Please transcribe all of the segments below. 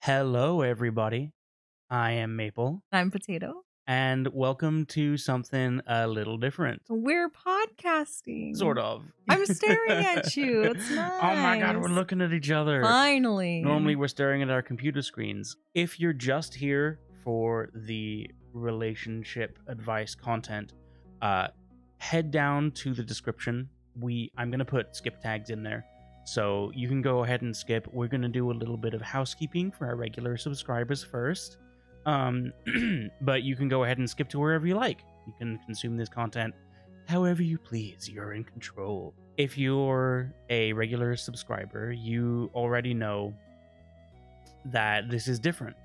Hello, everybody. I am Maple, I'm Potato. and welcome to something a little different. We're podcasting. Sort of. I'm staring at you. It's nice. Oh my god, we're looking at each other. Finally. Normally, we're staring at our computer screens. If you're just here for the relationship advice content, head down to the description. I'm going to put skip tags in there. So you can go ahead and skip. We're going to do a little bit of housekeeping for our regular subscribers first. But you can go ahead and skip to wherever you like. You can consume this content however you please. You're in control. If you're a regular subscriber, you already know that this is different.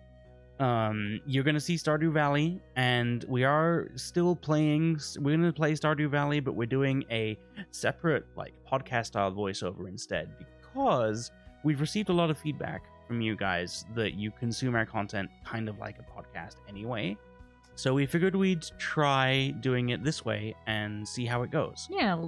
You're going to see Stardew Valley, and we are still playing. We're going to play Stardew Valley, but we're doing a separate, podcast style voiceover instead, because we've received a lot of feedback from you guys that you consume our content kind of like a podcast anyway. So we figured we'd try doing it this way and see how it goes. Yeah.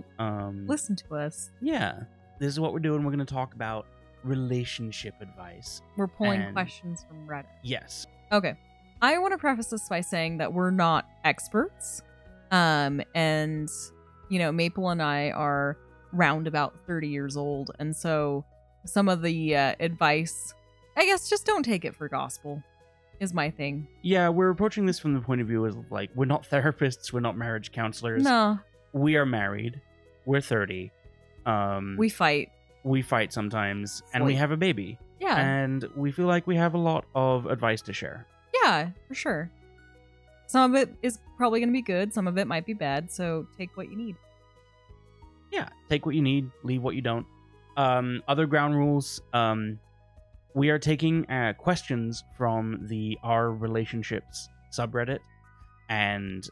Listen to us. Yeah. This is what we're doing. We're going to talk about relationship advice. We're pulling questions from Reddit. Yes. Okay. I want to preface this by saying that we're not experts. And, Maple and I are round about 30 years old. And so some of the advice, I guess, just don't take it for gospel is my thing. Yeah, we're approaching this from the point of view as, we're not therapists, we're not marriage counselors. No. We are married. We're 30. We fight. We fight sometimes, and we have a baby. Yeah. And we feel like we have a lot of advice to share. Yeah, for sure. Some of it is probably going to be good. Some of it might be bad. So take what you need. Yeah, take what you need. Leave what you don't. Other ground rules. We are taking questions from the Our Relationships subreddit. And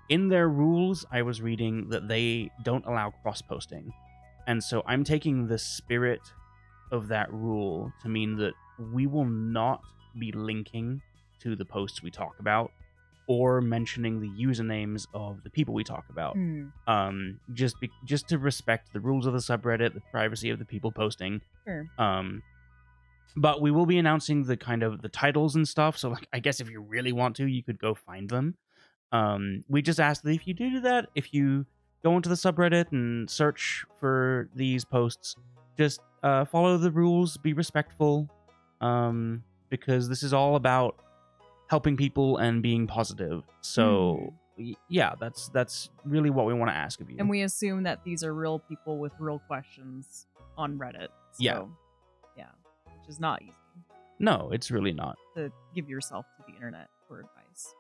in their rules, I was reading that they don't allow cross-posting. And so I'm taking the spirit of that rule to mean that we will not be linking to the posts we talk about or mentioning the usernames of the people we talk about. Just to respect the rules of the subreddit, the privacy of the people posting. Sure. But we will be announcing the kind of the titles and stuff. So I guess if you really want to, you could go find them. We just ask that if you do that, if you go into the subreddit and search for these posts, just follow the rules, be respectful, because this is all about helping people and being positive. So yeah, that's really what we want to ask of you. And we assume that these are real people with real questions on Reddit. So, yeah, which is not easy. No, it's really not. To give yourself to the internet for advice.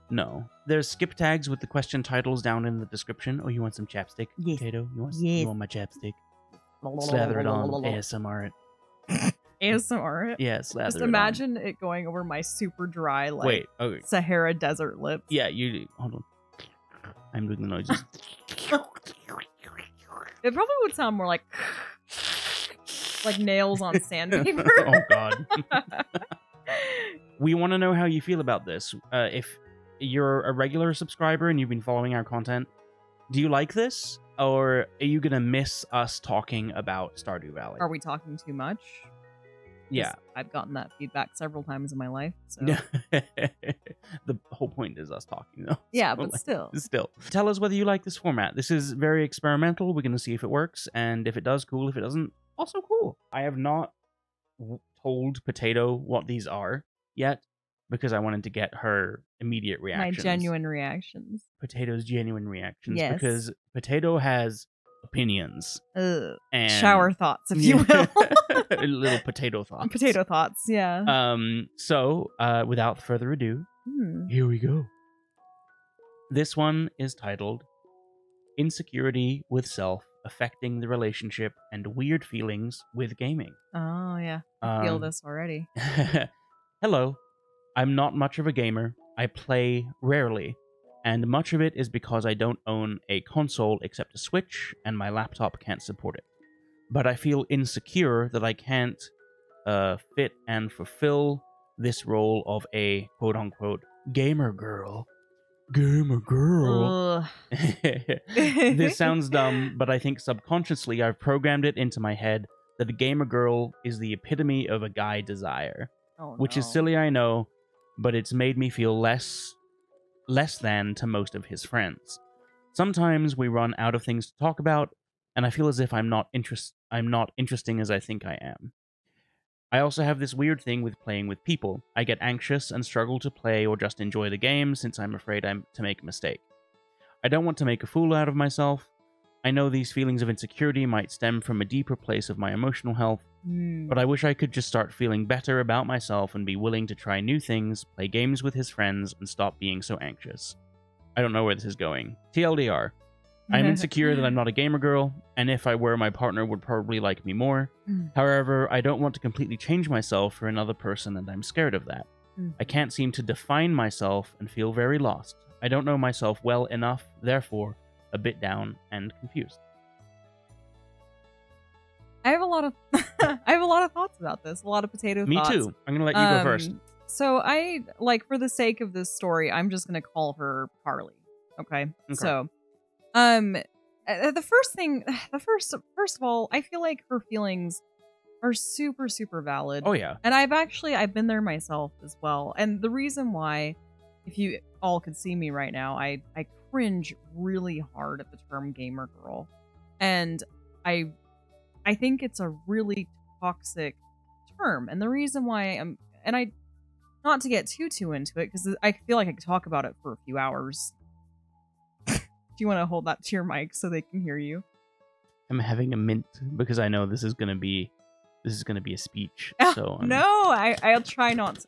No. There's skip tags with the question titles down in the description. Oh, you want some chapstick? Yes. Potato? You want my chapstick? Slather it on. ASMR it. ASMR it? Yeah, slather Just imagine it going over my super dry, Sahara desert lips. Yeah, you... Hold on. I'm doing the noises. It probably would sound more like nails on sandpaper. Oh, God. We want to know how you feel about this. If you're a regular subscriber and you've been following our content, do you like this? Or are you going to miss us talking about Stardew Valley? Are we talking too much? Yeah. I've gotten that feedback several times in my life. So. The whole point is us talking, though. Yeah, so, but still. Still. Tell us whether you like this format. This is very experimental. We're going to see if it works. And if it does, cool. If it doesn't, also cool. I have not told Potato what these are yet, because I wanted to get her immediate reactions. My genuine reactions. Potato's genuine reactions. Yes. Because Potato has opinions. And shower thoughts, if you will. Little potato thoughts. Potato thoughts, yeah. So, without further ado, here we go. This one is titled Insecurity with Self Affecting the Relationship and Weird Feelings with Gaming. Oh, yeah. I feel this already. Hello. I'm not much of a gamer. I play rarely. And much of it is because I don't own a console except a Switch, and my laptop can't support it. But I feel insecure that I can't fit and fulfill this role of a quote-unquote gamer girl. Gamer girl. This sounds dumb, but I think subconsciously I've programmed it into my head that a gamer girl is the epitome of a guy desire. Oh, which is no. silly, I know, but it's made me feel less than to most of his friends. Sometimes we run out of things to talk about, and I feel as if I'm not interesting as I think I am. I also have this weird thing with playing with people. I get anxious and struggle to play or just enjoy the game since I'm afraid I'm to make a mistake. I don't want to make a fool out of myself. I know these feelings of insecurity might stem from a deeper place of my emotional health, but I wish I could just start feeling better about myself and be willing to try new things, play games with his friends, and stop being so anxious. I don't know where this is going. TLDR. I'm insecure that I'm not a gamer girl, and if I were, my partner would probably like me more. However, I don't want to completely change myself for another person, and I'm scared of that. I can't seem to define myself and feel very lost. I don't know myself well enough, therefore, a bit down and confused. I have a lot of thoughts about this. A lot of potato thoughts. Me too. I'm gonna let you go first. So I for the sake of this story, I'm just gonna call her Carly. Okay. So, the first of all, I feel like her feelings are super, super valid. Oh yeah. And I've been there myself as well. And the reason why, if you all could see me right now, I cringe really hard at the term gamer girl. And I think it's a really toxic term. And the reason why not to get too into it, because I feel like I could talk about it for a few hours. Do you want to hold that to your mic so they can hear you? I'm having a mint because I know this is gonna be a speech. So no, I'll try not to.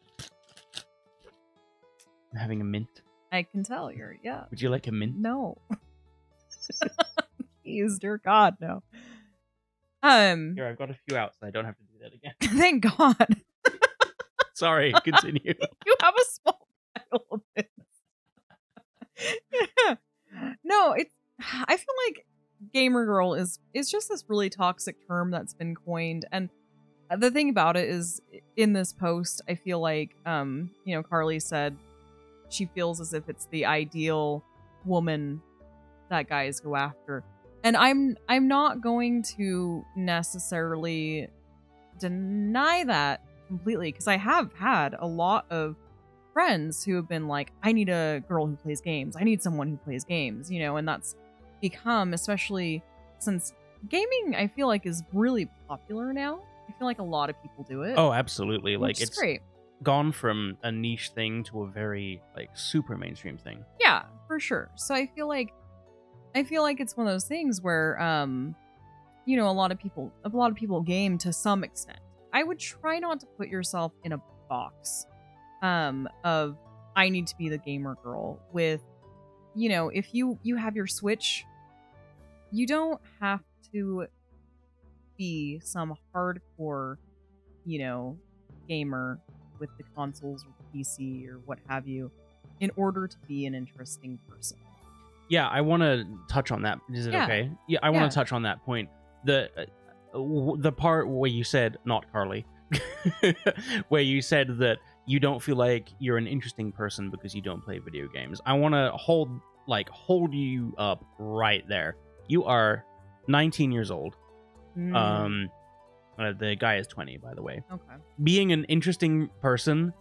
I'm having a mint. I can tell you're, yeah. Would you like a mint? No. Please, dear God, no. Here, I've got a few out, so I don't have to do that again. Thank God. Sorry, continue. You have a small pile of this. Yeah. No, I feel like gamer girl is just this really toxic term that's been coined, and the thing about it is, in this post, I feel like Carly said she feels as if it's the ideal woman that guys go after. And I'm not going to necessarily deny that completely, because I have had a lot of friends who have been like, I need a girl who plays games. I need someone who plays games, and that's become, especially since gaming, I feel like, is really popular now. I feel like a lot of people do it. Oh, absolutely. Which Like, is great. Gone from a niche thing to a very super mainstream thing. Yeah, for sure. So I feel like it's one of those things where a lot of people game to some extent. I would try not to put yourself in a box of I need to be the gamer girl. With if you have your Switch, you don't have to be some hardcore gamer with the consoles or the PC or what have you in order to be an interesting person. Yeah, I want to touch on that. Is it okay? Yeah, I want to touch on that point. The part where you said, not Carly, where you said that you don't feel like you're an interesting person because you don't play video games. I want to hold you up right there. You are 19 years old. The guy is 20, by the way. Okay. Being an interesting person,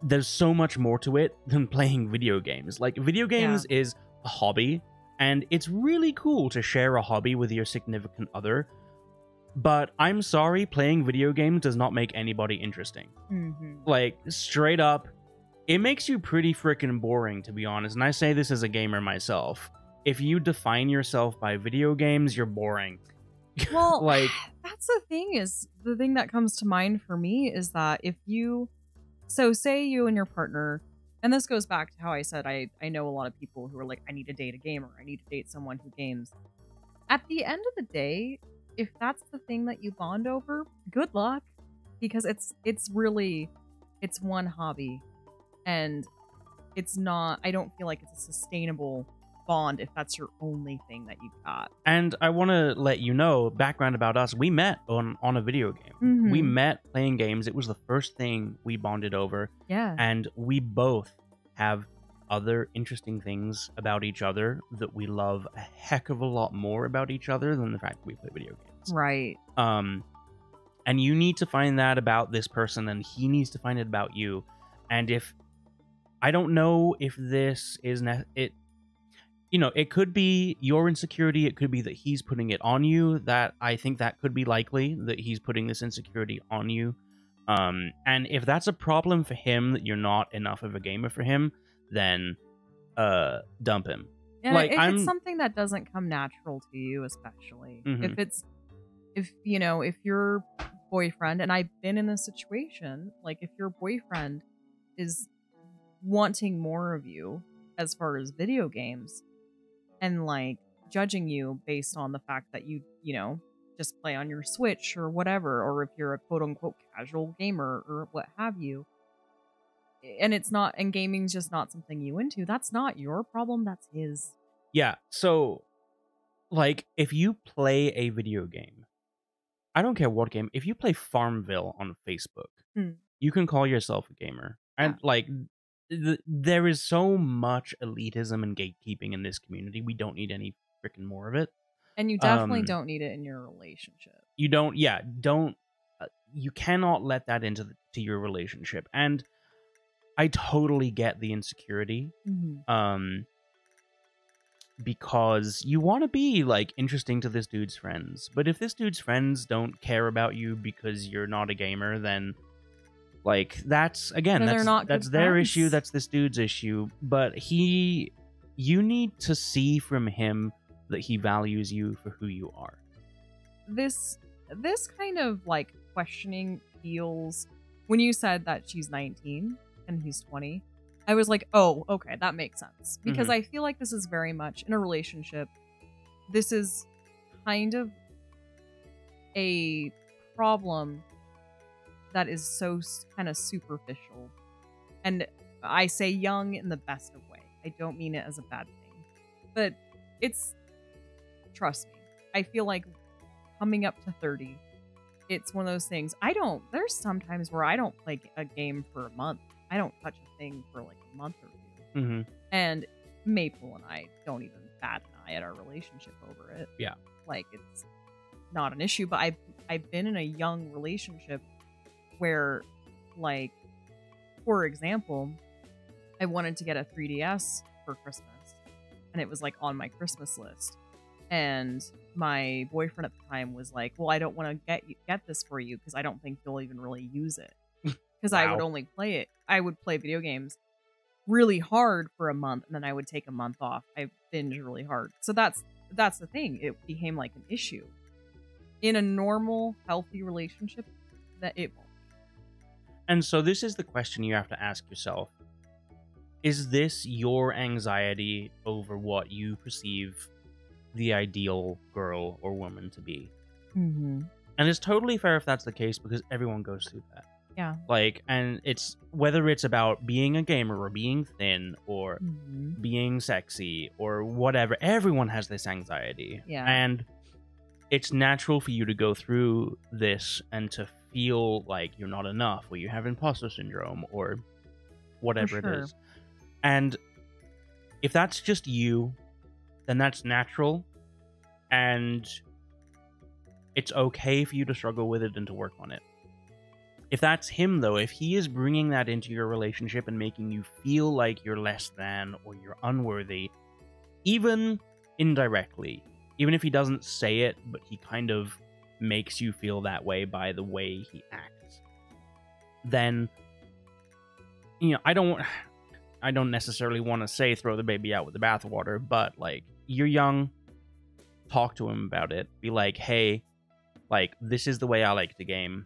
there's so much more to it than playing video games. Like, video games is a hobby, and it's really cool to share a hobby with your significant other. But I'm sorry, playing video games does not make anybody interesting. Like, straight up, it makes you pretty freaking boring, to be honest. And I say this as a gamer myself. If you define yourself by video games, you're boring. Well, that's the thing that comes to mind for me is that say you and your partner, and this goes back to how I said I know a lot of people who are like, I need to date a gamer, I need to date someone who games. At the end of the day, if that's the thing that you bond over, good luck, because it's one hobby, and it's not, I don't feel like it's a sustainable bond if that's your only thing that you've got. And I want to let you know, background about us, we met on a video game. We met playing games. It was the first thing we bonded over. Yeah. And we both have other interesting things about each other that we love a heck of a lot more about each other than the fact that we play video games. Right. And you need to find that about this person, and he needs to find it about you. And if I don't know if this is it could be your insecurity. It could be that he's putting it on you. That I think that could be likely, that he's putting this insecurity on you. And if that's a problem for him, that you're not enough of a gamer for him, then dump him. And if it's something that doesn't come natural to you, especially if your boyfriend, and I've been in this situation, like if your boyfriend is wanting more of you as far as video games, and like judging you based on the fact that you just play on your Switch or whatever, or if you're a quote unquote casual gamer or what have you, and gaming's just not something you into, that's not your problem, that's his. Yeah, so like if you play a video game, I don't care what game, if you play Farmville on Facebook, you can call yourself a gamer. And like there is so much elitism and gatekeeping in this community. We don't need any freaking more of it. And you definitely don't need it in your relationship. You don't, you cannot let that into your relationship. And I totally get the insecurity. Because you want to be like interesting to this dude's friends. But if this dude's friends don't care about you because you're not a gamer, then like that's their issue, that's this dude's issue. But you need to see from him that he values you for who you are. This kind of like questioning feels, when you said that she's 19 and he's 20, I was like, oh, okay, that makes sense. Because I feel like this is very much in a relationship. This is kind of a problem that is so kind of superficial. And I say young in the best of way. I don't mean it as a bad thing. But trust me, I feel like coming up to 30, it's one of those things. There's sometimes where I don't play a game for a month. I don't touch a thing for like a month or two. And Maple and I don't even bat an eye at our relationship over it. Yeah. Like, it's not an issue, but I've been in a young relationship where, like, for example, I wanted to get a 3DS for Christmas, and it was like on my Christmas list. And my boyfriend at the time was like, well, I don't want to get this for you because I don't think you'll even really use it. Because I would only play it. I would play video games really hard for a month, and then I would take a month off. I binge really hard. So that's the thing. It became like an issue. In a normal, healthy relationship, that it won't. And so this is the question you have to ask yourself. Is this your anxiety over what you perceive the ideal girl or woman to be? And it's totally fair if that's the case, because everyone goes through that. Yeah. Like, and it's whether it's about being a gamer or being thin or being sexy or whatever, everyone has this anxiety. Yeah. And it's natural for you to go through this and to feel like you're not enough, or you have imposter syndrome or whatever it is. And if that's just you, then that's natural. And it's okay for you to struggle with it and to work on it. If that's him, though, if he is bringing that into your relationship and making you feel like you're less than or you're unworthy, even indirectly, even if he doesn't say it, but he kind of makes you feel that way by the way he acts, then, I don't necessarily want to say throw the baby out with the bathwater, but like, you're young, talk to him about it. Be like, hey, like, this is the way I like to game.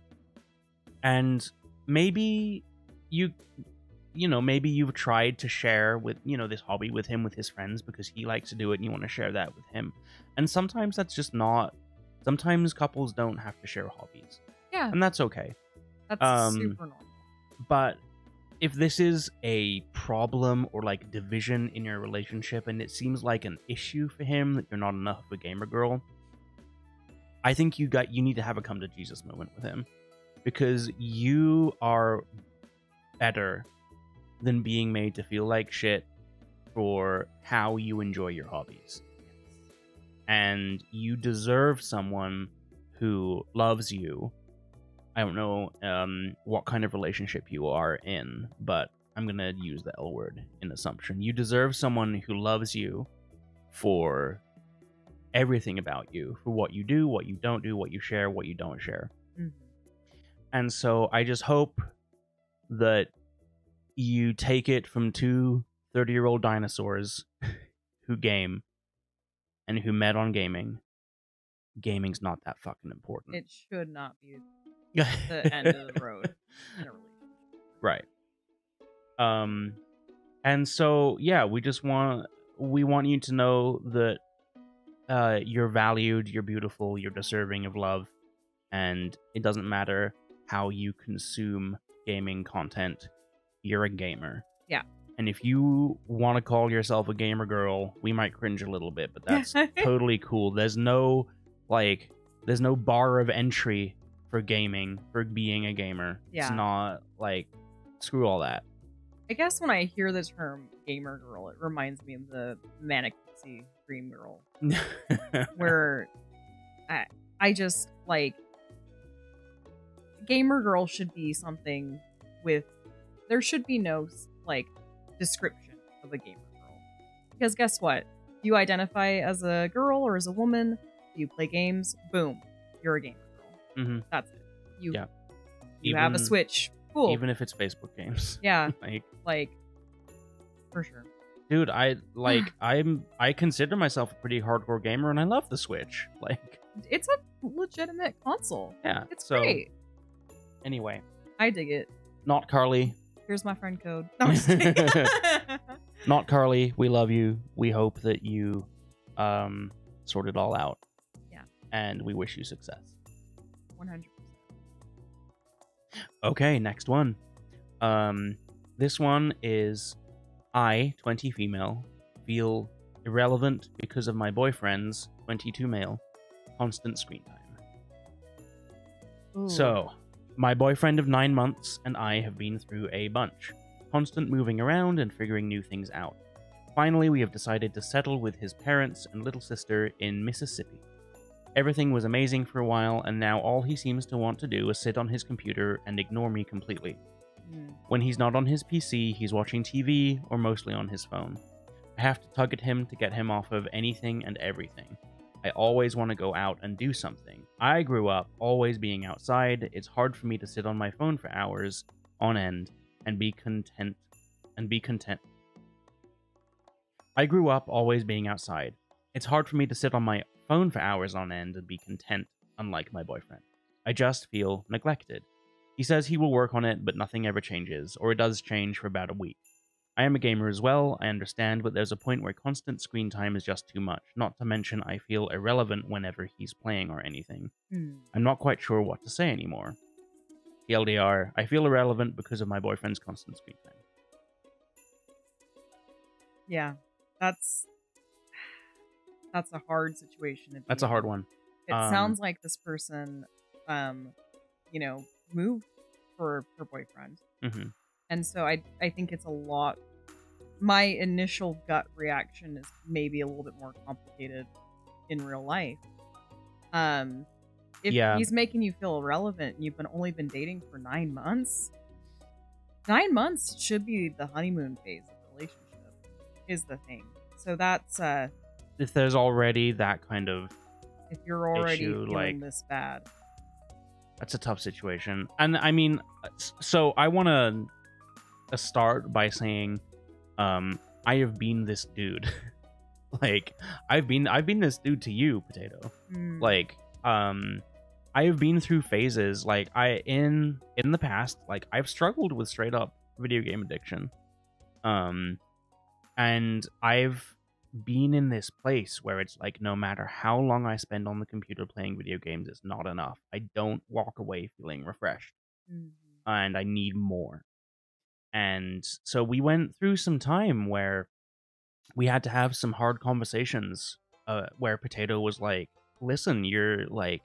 And maybe maybe you've tried to share with, this hobby with him, with his friends, because he likes to do it and you want to share that with him. And sometimes that's just not, sometimes couples don't have to share hobbies. Yeah. And that's okay. That's super normal. But if this is a problem or like division in your relationship and it seems like an issue for him that you're not enough of a gamer girl, I think you need to have a come to Jesus moment with him. Because you are better than being made to feel like shit for how you enjoy your hobbies. And you deserve someone who loves you I don't know what kind of relationship you are in, but I'm going to use the L word in assumption. You deserve someone who loves you for everything about you, for what you do, what you don't do, what you share, what you don't share. Mm-hmm. And so I just hope that you take it from two 30-year-old dinosaurs who game and who met on gaming. Gaming's not that fucking important. It should not be the end of the road in a relationship. Right. And so yeah, we want you to know that you're valued, you're beautiful, you're deserving of love, and it doesn't matter how you consume gaming content, you're a gamer. Yeah. And if you want to call yourself a gamer girl, we might cringe a little bit, but that's totally cool. There's no bar of entry for gaming, for being a gamer. Yeah. It's not like, screw all that. I guess when I hear the term gamer girl, it reminds me of the Manic Pixie Dream Girl. Where I just, like, gamer girl should be something with, there should be no, like, description of a gamer girl. Because guess what? You identify as a girl or as a woman, you play games, boom, you're a gamer girl. Mm-hmm. That's it. You Even, have a Switch. Cool. Even if it's Facebook games. Yeah. like for sure. Dude, I consider myself a pretty hardcore gamer and I love the Switch. Like, it's a legitimate console. Yeah. It's great. Anyway. I dig it. Not Carly. Here's my friend code. No, I'm just kidding. Not Carly. We love you. We hope that you sort it all out. Yeah. And we wish you success. 100%. Okay, next one. This one is I, 20 female, feel irrelevant because of my boyfriend's 22 male constant screen time. Ooh. So, my boyfriend of 9 months and I have been through a bunch. Constant moving around and figuring new things out. Finally, we have decided to settle with his parents and little sister in Mississippi. Everything was amazing for a while, and now all he seems to want to do is sit on his computer and ignore me completely. When he's not on his PC, he's watching TV or mostly on his phone. I have to tug at him to get him off of anything and everything. I always want to go out and do something. I grew up always being outside. It's hard for me to sit on my phone for hours on end and be content. I grew up always being outside. It's hard for me to sit on my phone for hours on end and be content, unlike my boyfriend. I just feel neglected. He says he will work on it, but nothing ever changes, or it does change for about a week. I am a gamer as well, I understand, but there's a point where constant screen time is just too much, not to mention I feel irrelevant whenever he's playing or anything. I'm not quite sure what to say anymore. TLDR, I feel irrelevant because of my boyfriend's constant screen time. Yeah, that's a hard situation to be That's a hard in. one. It sounds like this person, moved for her boyfriend. Mm-hmm. And so I think it's a lot. My initial gut reaction is maybe a little bit more complicated in real life. If he's making you feel irrelevant and you've only been dating for 9 months, 9 months should be the honeymoon phase of the relationship, is the thing. So that's if there's already that kind of if you're already issue, feeling this bad, that's a tough situation. And I mean, so I want to start by saying, I have been this dude. Like, I've been this dude to you, Potato. Like, I have been through phases. Like, in the past, like, I've struggled with straight up video game addiction. And I've been in this place where it's like, no matter how long I spend on the computer playing video games, it's not enough. I don't walk away feeling refreshed. And I need more. And so we went through some time where we had to have some hard conversations, where Potato was like, listen, you're like,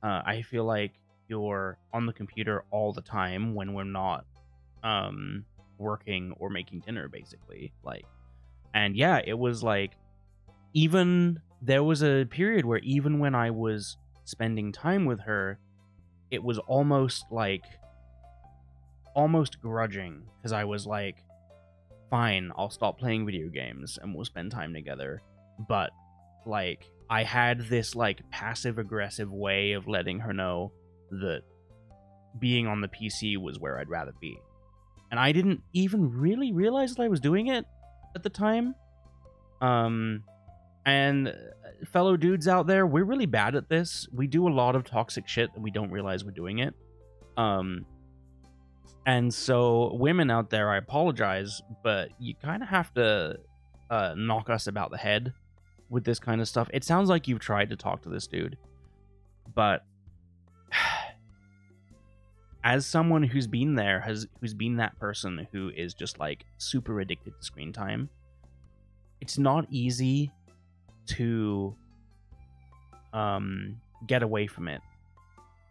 I feel like you're on the computer all the time when we're not working or making dinner, basically. Like, and yeah, it was like, even there was a period where even when I was spending time with her, it was almost grudging, because I was like, fine, I'll stop playing video games and we'll spend time together. But like, I had this like passive aggressive way of letting her know that being on the PC was where I'd rather be. And I didn't even really realize that I was doing it at the time. And fellow dudes out there, we're really bad at this. We do a lot of toxic shit and we don't realize we're doing it. And so women out there, I apologize, but you kind of have to knock us about the head with this kind of stuff. It sounds like you've tried to talk to this dude, but as someone who's been there, who's been that person who is just like super addicted to screen time, it's not easy to get away from it.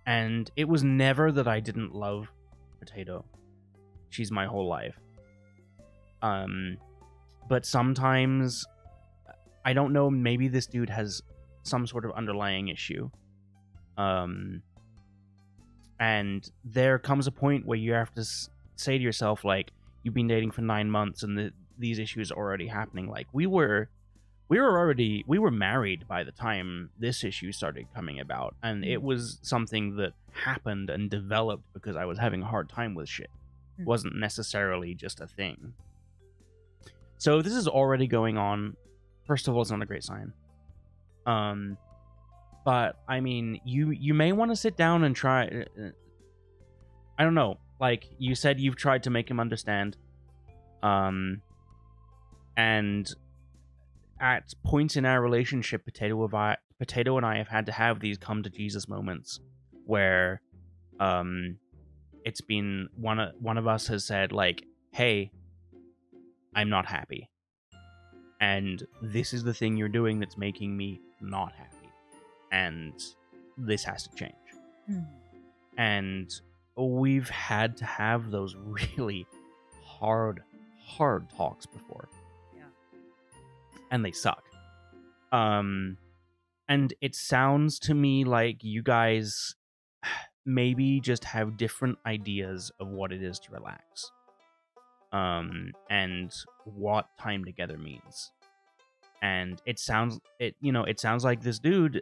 And it was never that I didn't love Potato. She's my whole life. But sometimes, I don't know, maybe this dude has some sort of underlying issue. And there comes a point where you have to say to yourself, like, you've been dating for 9 months and these issues are already happening. Like, we were married by the time this issue started coming about, and it was something that happened and developed because I was having a hard time with shit. It wasn't necessarily just a thing. So this is already going on. First of all, it's not a great sign. But I mean, you may want to sit down and try. I don't know. Like you said, you've tried to make him understand. And at points in our relationship, Potato and I have had to have these come to Jesus moments where it's been one of us has said, like, hey, I'm not happy, and this is the thing you're doing that's making me not happy, and this has to change. And we've had to have those really hard talks before. And they suck. And it sounds to me like you guys maybe just have different ideas of what it is to relax. And what time together means. And it sounds like this dude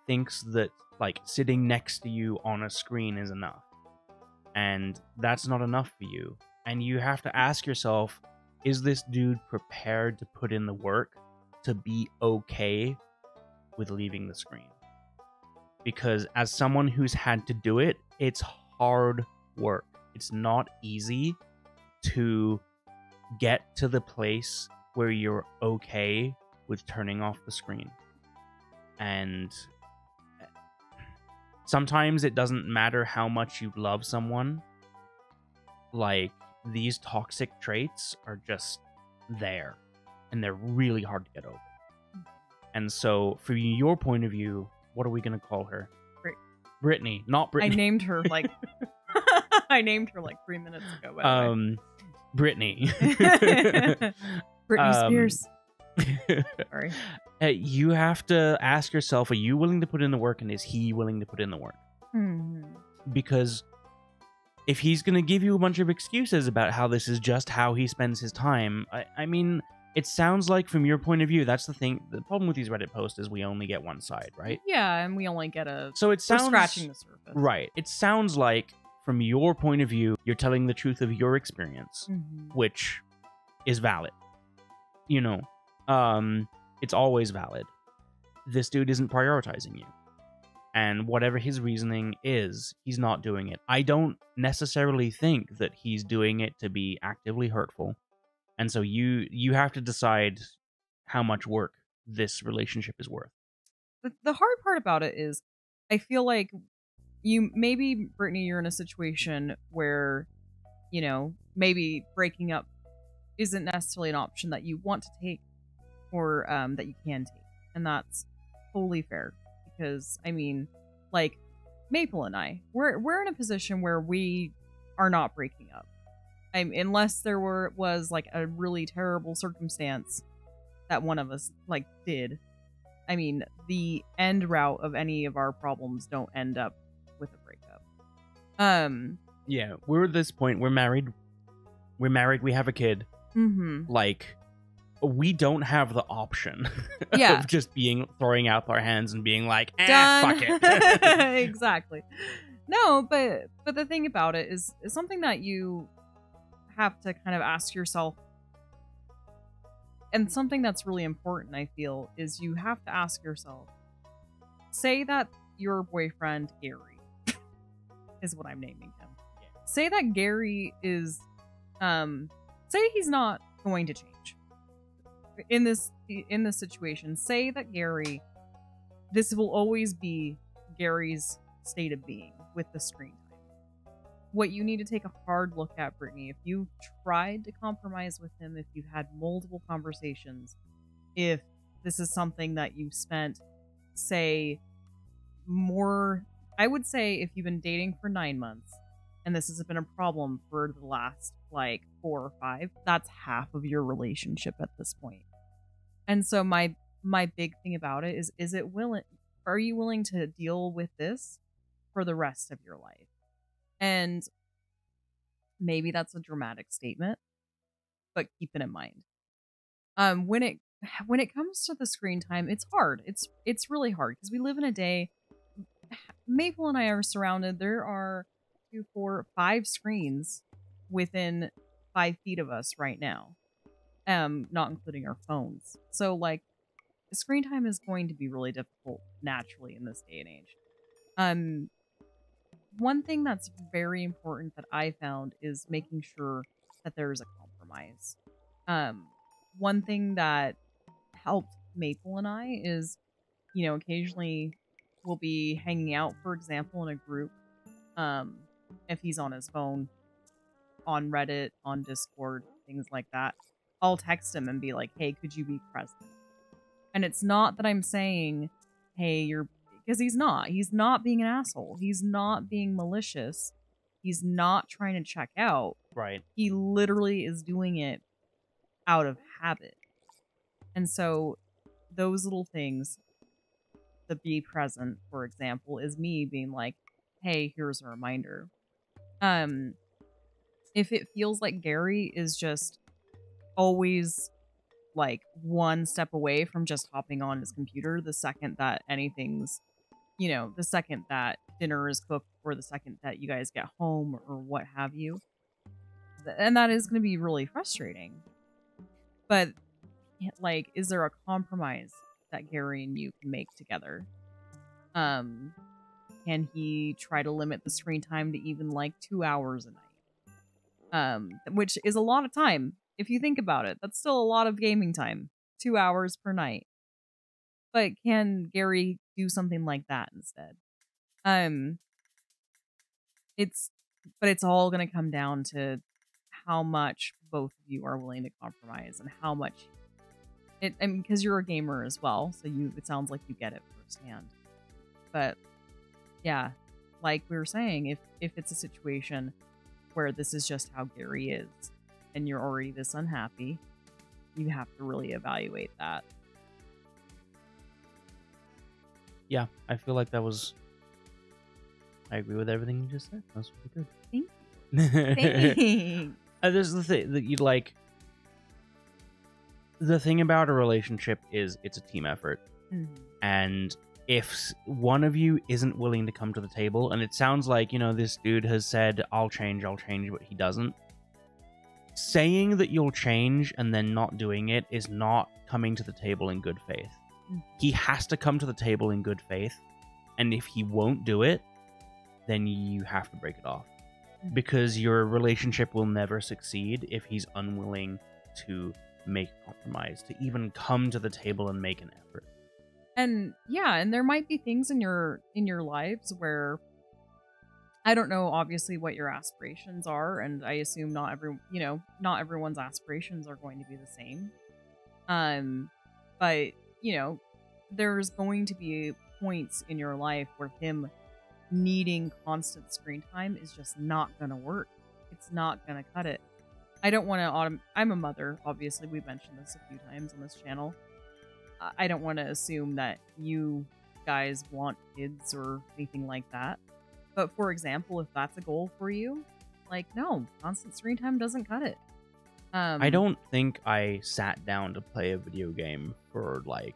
thinks that like sitting next to you on a screen is enough. And that's not enough for you. And you have to ask yourself, is this dude prepared to put in the work to be okay with leaving the screen? Because as someone who's had to do it, it's hard work. It's not easy to get to the place where you're okay with turning off the screen. And sometimes it doesn't matter how much you love someone. Like, these toxic traits are just there, and they're really hard to get over. And so, from your point of view, what are we going to call her? Brittany, not Brittany. I named her like 3 minutes ago. By the way. Brittany. Britney Spears. Sorry. You have to ask yourself, are you willing to put in the work, and is he willing to put in the work? Because if he's going to give you a bunch of excuses about how this is just how he spends his time, I mean, it sounds like from your point of view, that's the thing. The problem with these Reddit posts is we only get one side, right? Yeah, and we only get so it sounds, we're scratching the surface. Right. It sounds like from your point of view, you're telling the truth of your experience, which is valid. You know, it's always valid. This dude isn't prioritizing you. And whatever his reasoning is, he's not doing it. I don't necessarily think that he's doing it to be actively hurtful. And so you have to decide how much work this relationship is worth. The hard part about it is, I feel like maybe, Brittany, you're in a situation where, you know, maybe breaking up isn't necessarily an option that you want to take or that you can take. And that's totally fair. Because, I mean, like, Maple and I, we're in a position where we are not breaking up. Unless there was like a really terrible circumstance that one of us like did. I mean, the end route of any of our problems don't end up with a breakup. Yeah, we're at this point. We're married. We have a kid. Mm-hmm. Like, we don't have the option Yeah. of just throwing out our hands and being like, Done. fuck it. Exactly. No, but the thing about it is something that you have to kind of ask yourself, and something that's really important, I feel, is you have to ask yourself, say that your boyfriend Gary is what I'm naming him. Say that Gary is say he's not going to change in this situation. Say that Gary, this will always be Gary's state of being with the screen time. What you need to take a hard look at, Brittany, if you've tried to compromise with him, if you've had multiple conversations, if this is something that you've spent, say, more, I would say if you've been dating for 9 months and this has been a problem for the last like 4 or 5, that's half of your relationship at this point. And so my big thing about it is it willing, are you willing to deal with this for the rest of your life? And maybe that's a dramatic statement, but keep it in mind. When it comes to the screen time, it's hard. It's really hard because we live in a day. Maple and I are surrounded. There are 2, 4, 5 screens within 5 feet of us right now, not including our phones. So like, the screen time is going to be really difficult naturally in this day and age. One thing that's very important that I found is making sure that there's a compromise. One thing that helped Maple and I is, occasionally we'll be hanging out, for example, in a group. If he's on his phone, on Reddit, on Discord, things like that, I'll text him and be like, hey, could you be present? And it's not that I'm saying, hey, because he's not being an asshole. He's not being malicious. He's not trying to check out. Right. He literally is doing it out of habit. And so those little things, the be present, for example, is me being like, hey, here's a reminder. If it feels like Gary is just always like one step away from just hopping on his computer the second that anything's, the second that dinner is cooked or the second that you guys get home or what have you, and that is going to be really frustrating. But like, is there a compromise that Gary and you can make together? Can he try to limit the screen time to even like 2 hours a night? Which is a lot of time. If you think about it, that's still a lot of gaming time. 2 hours per night. But can Gary do something like that instead? It's all going to come down to how much both of you are willing to compromise and how much because you're a gamer as well, so it sounds like you get it firsthand. But yeah, like we were saying, if it's a situation where this is just how Gary is and you're already this unhappy, you have to really evaluate that. Yeah, I feel like I agree with everything you just said. That was really good. Thank you. Thanks. There's the thing that you'd like. The thing about a relationship is it's a team effort. Mm-hmm. And if one of you isn't willing to come to the table, and it sounds like, this dude has said, I'll change, but he doesn't. Saying that you'll change and then not doing it is not coming to the table in good faith. Mm-hmm. He has to come to the table in good faith. And if he won't do it, then you have to break it off. Mm-hmm. Because your relationship will never succeed if he's unwilling to make a compromise, to even come to the table and make an effort. And yeah, and there might be things in your lives where, I don't know obviously what your aspirations are, and I assume not everyone's aspirations are going to be the same. But there's going to be points in your life where him needing constant screen time is just not going to work. It's not going to cut it. I don't want to I'm a mother, obviously. We've mentioned this a few times on this channel. I don't want to assume that you guys want kids or anything like that. But for example, if that's a goal for you, like, no, constant screen time doesn't cut it. I don't think I sat down to play a video game for like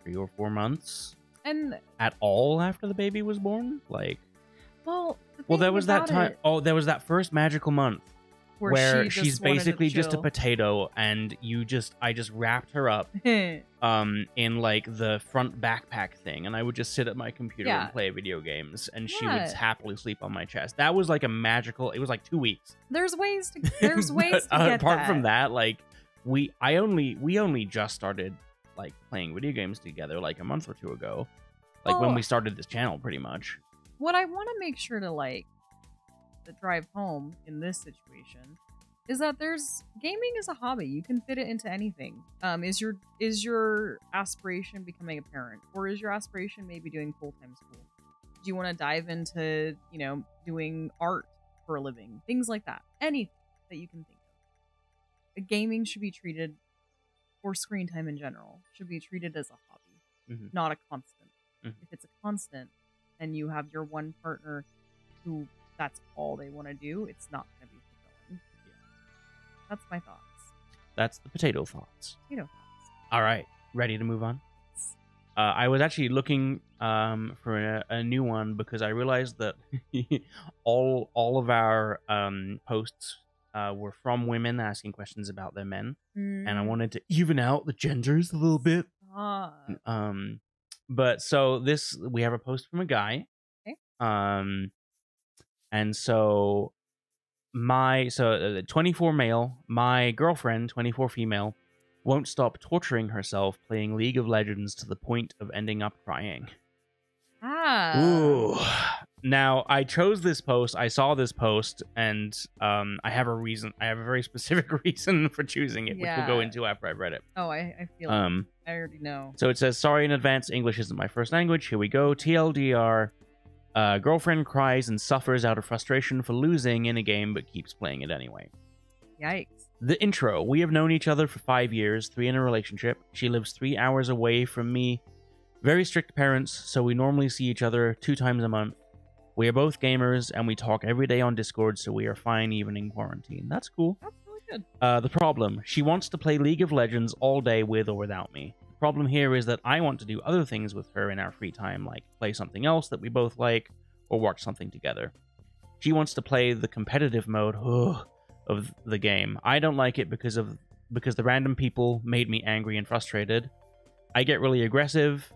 3 or 4 months and at all after the baby was born. Like, well, there was that time. Oh, there was that first magical month where she's basically just a potato, and I just wrapped her up in like the front backpack thing, and I would just sit at my computer and play video games, and she would happily sleep on my chest. That was like a magical. It was like 2 weeks. There's ways to get apart from that, like we only just started like playing video games together like a month or 2 ago, like when we started this channel, pretty much. What I want to make sure to drive home in this situation is that gaming is a hobby. You can fit it into anything. Is your aspiration becoming a parent, or is your aspiration maybe doing full-time school? Do you want to dive into, doing art for a living? Things like that. Anything that you can think of. Gaming should be treated, or screen time in general, should be treated as a hobby, not a constant. If it's a constant and you have your one partner who that's all they want to do, it's not going to be fulfilling. Yeah. That's my thoughts. That's the potato thoughts. All right. Ready to move on? I was actually looking for a new one because I realized that all of our posts were from women asking questions about their men. And I wanted to even out the genders a little bit. But so we have a post from a guy. Okay. And so 24 male, my girlfriend, 24 female, won't stop torturing herself playing League of Legends to the point of ending up crying. Ooh. Now, I chose this post. I saw this post, and I have a reason. I have a very specific reason for choosing it, which we'll go into after I've read it. Oh, I feel I already know. So it says, sorry in advance, English isn't my first language. Here we go. TLDR. Girlfriend cries and suffers out of frustration for losing in a game, but keeps playing it anyway. Yikes. The intro. We have known each other for 5 years, 3 in a relationship. She lives 3 hours away from me. Very strict parents, so we normally see each other 2 times a month. We are both gamers, and we talk every day on Discord, so we are fine even in quarantine. That's cool. That's really good. The problem. She wants to play League of Legends all day with or without me. The problem here is that I want to do other things with her in our free time, like play something else that we both like, or watch something together. She wants to play the competitive mode of the game. I don't like it because the random people made me angry and frustrated. I get really aggressive,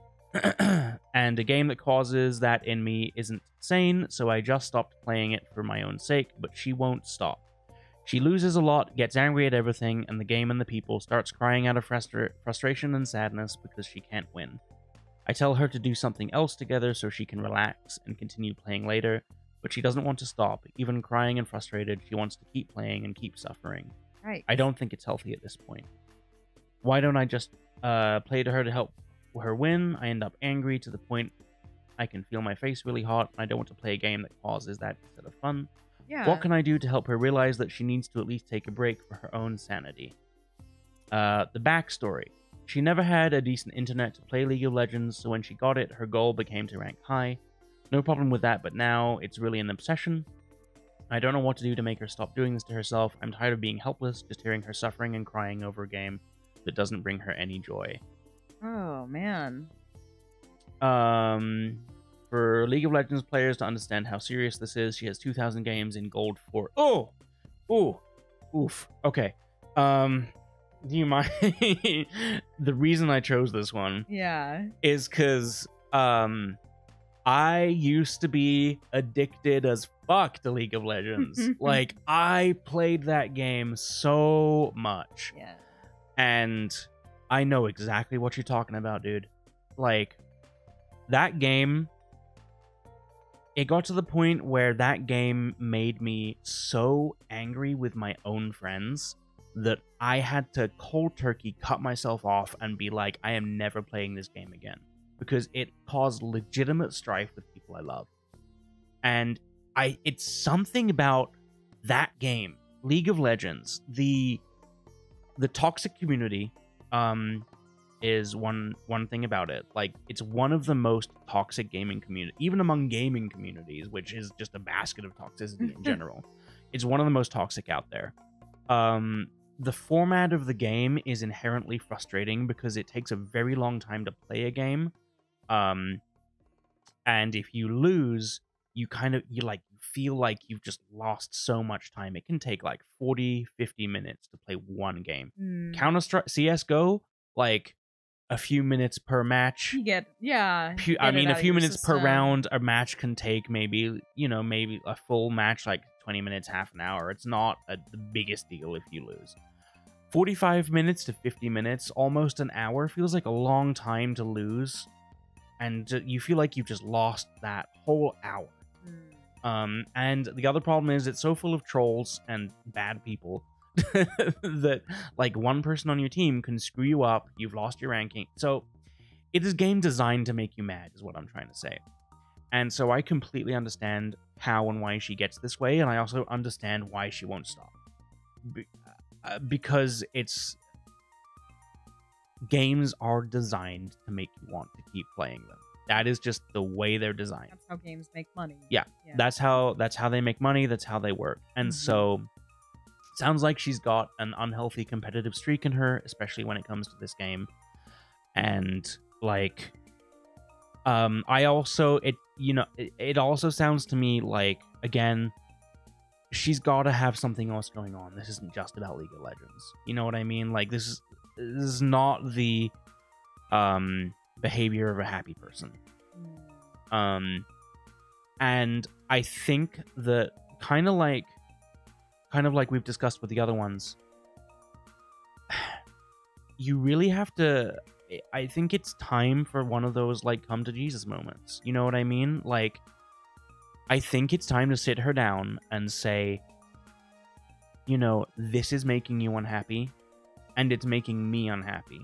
and a game that causes that in me isn't sane, so I just stopped playing it for my own sake, but she won't stop. She loses a lot, gets angry at everything, and the game and the people, starts crying out of frustration and sadness because she can't win. I tell her to do something else together so she can relax and continue playing later, but she doesn't want to stop. Even crying and frustrated, she wants to keep playing and keep suffering. Right. I don't think it's healthy at this point. Why don't I just play to her to help her win? I end up angry to the point I can feel my face really hot. I don't want to play a game that causes that instead of fun. Yeah. What can I do to help her realize that she needs to at least take a break for her own sanity? The backstory. She never had a decent internet to play League of Legends, so when she got it, her goal became to rank high. No problem with that, but now it's really an obsession. I don't know what to do to make her stop doing this to herself. I'm tired of being helpless, just hearing her suffering and crying over a game that doesn't bring her any joy. Oh, man. For League of Legends players to understand how serious this is, she has 2,000 games in gold for... Oh! Ooh! Oof. Okay. Do you mind? The reason I chose this one is because I used to be addicted as fuck to League of Legends. Like, I played that game so much. Yeah. And I know exactly what you're talking about, dude. Like, that game, it got to the point where that game made me so angry with my own friends that I had to cold turkey cut myself off and be like, I am never playing this game again. Because it caused legitimate strife with people I love. And it's something about that game, League of Legends, the toxic community, is one thing about it. Like, it's one of the most toxic gaming community, even among gaming communities, which is just a basket of toxicity in general. It's one of the most toxic out there. The format of the game is inherently frustrating because it takes a very long time to play a game. And if you lose, you feel like you've just lost so much time. It can take like 40-50 minutes to play one game. Counter-Strike, CSGO, like a few minutes per match. A few minutes per round. A match can take maybe a full match, like 20 minutes, half an hour. It's not the biggest deal if you lose. 45 minutes to 50 minutes, almost an hour, feels like a long time to lose. And you feel like you've just lost that whole hour. And the other problem is it's so full of trolls and bad people that like one person on your team can screw you up. You've lost your ranking. So it is game designed to make you mad, is what I'm trying to say. And so I completely understand how and why she gets this way, and I also understand why she won't stop. Because games are designed to make you want to keep playing them. That is just the way they're designed. That's how games make money. Yeah. That's how they make money. That's how they work. And so sounds like she's got an unhealthy competitive streak in her, especially when it comes to this game. And like, it also sounds to me like, again, she's got to have something else going on. This isn't just about League of Legends. You know what I mean? Like, this is not the behavior of a happy person. And I think that kind of like we've discussed with the other ones, you really have to, I think it's time for one of those like come to Jesus moments. You know what I mean? Like, I think it's time to sit her down and say, this is making you unhappy, and it's making me unhappy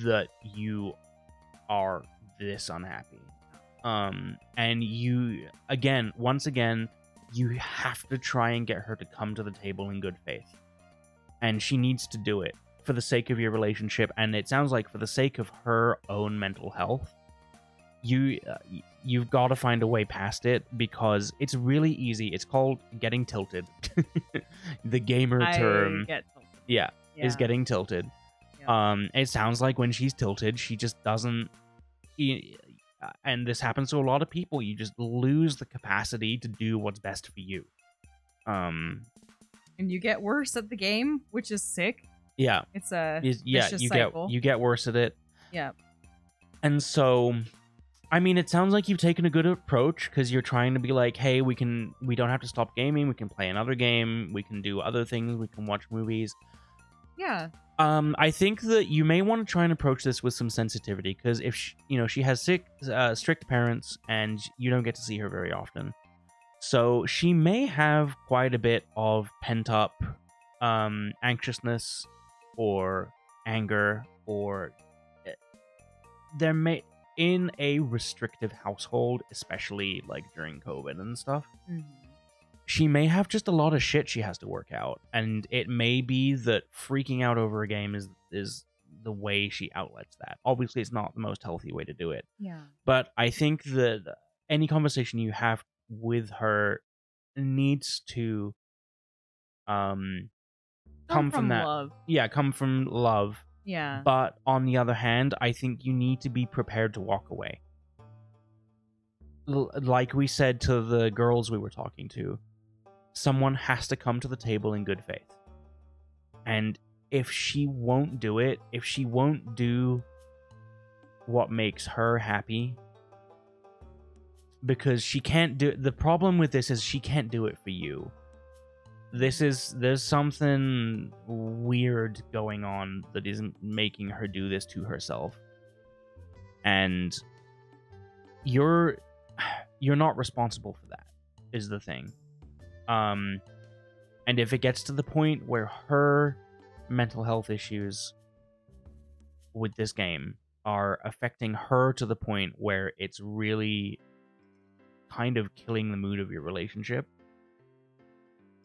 that you are this unhappy. And you, once again, you have to try and get her to come to the table in good faith. And she needs to do it for the sake of your relationship, and it sounds like for the sake of her own mental health. You've got to find a way past it, because it's really easy. It's called getting tilted. The gamer term. Is getting tilted. Yeah. It sounds like when she's tilted, she just doesn't, and this happens to a lot of people, you just lose the capacity to do what's best for you. And you get worse at the game, which is sick. Yeah. It's a vicious cycle. You get worse at it. Yeah. And so, I mean, it sounds like you've taken a good approach, because you're trying to be like, hey, we don't have to stop gaming. We can play another game. We can do other things. We can watch movies. Yeah. I think that you may want to try and approach this with some sensitivity, because if she has strict parents and you don't get to see her very often, so she may have quite a bit of pent up anxiousness or anger, or there may, in a restrictive household, especially like during COVID and stuff. She may have just a lot of shit she has to work out, and it may be that freaking out over a game is the way she outlets that. Obviously, it's not the most healthy way to do it. Yeah. But I think that any conversation you have with her needs to come from that love. Yeah, come from love. Yeah. But on the other hand, I think you need to be prepared to walk away. Like we said to the girls we were talking to, someone has to come to the table in good faith. And if she won't do it, if she won't do what makes her happy, because she can't do, the problem with this is she can't do it for you. There's something weird going on that isn't making her do this to herself. And you're not responsible for that, is the thing. And if it gets to the point where her mental health issues with this game are affecting her to the point where it's really kind of killing the mood of your relationship,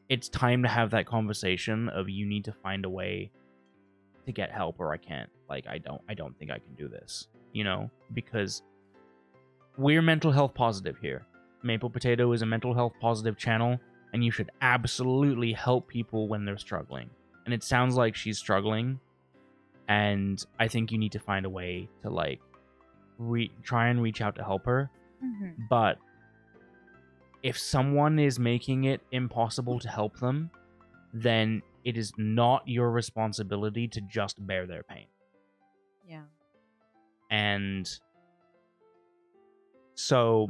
it's time to have that conversation of, you need to find a way to get help, or I can't, like, I don't think I can do this, you know, because we're mental health positive here. Maple Potato is a mental health positive channel, and you should absolutely help people when they're struggling. And it sounds like she's struggling, and I think you need to find a way to, like, try and reach out to help her. Mm-hmm. But if someone is making it impossible to help them, then it is not your responsibility to just bear their pain. Yeah. And so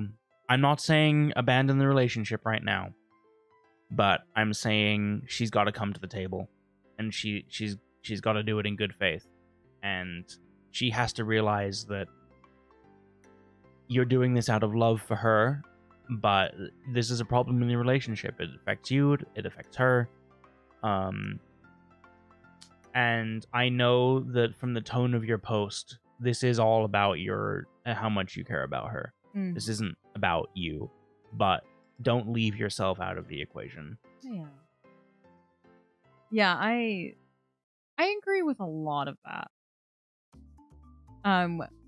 I'm not saying abandon the relationship right now, but I'm saying she's got to come to the table, and she's got to do it in good faith, and she has to realize that you're doing this out of love for her, but this is a problem in the relationship. It affects you, it affects her. And I know that from the tone of your post, this is all about how much you care about her. Mm. This isn't about you, but don't leave yourself out of the equation. Yeah. Yeah, I agree with a lot of that.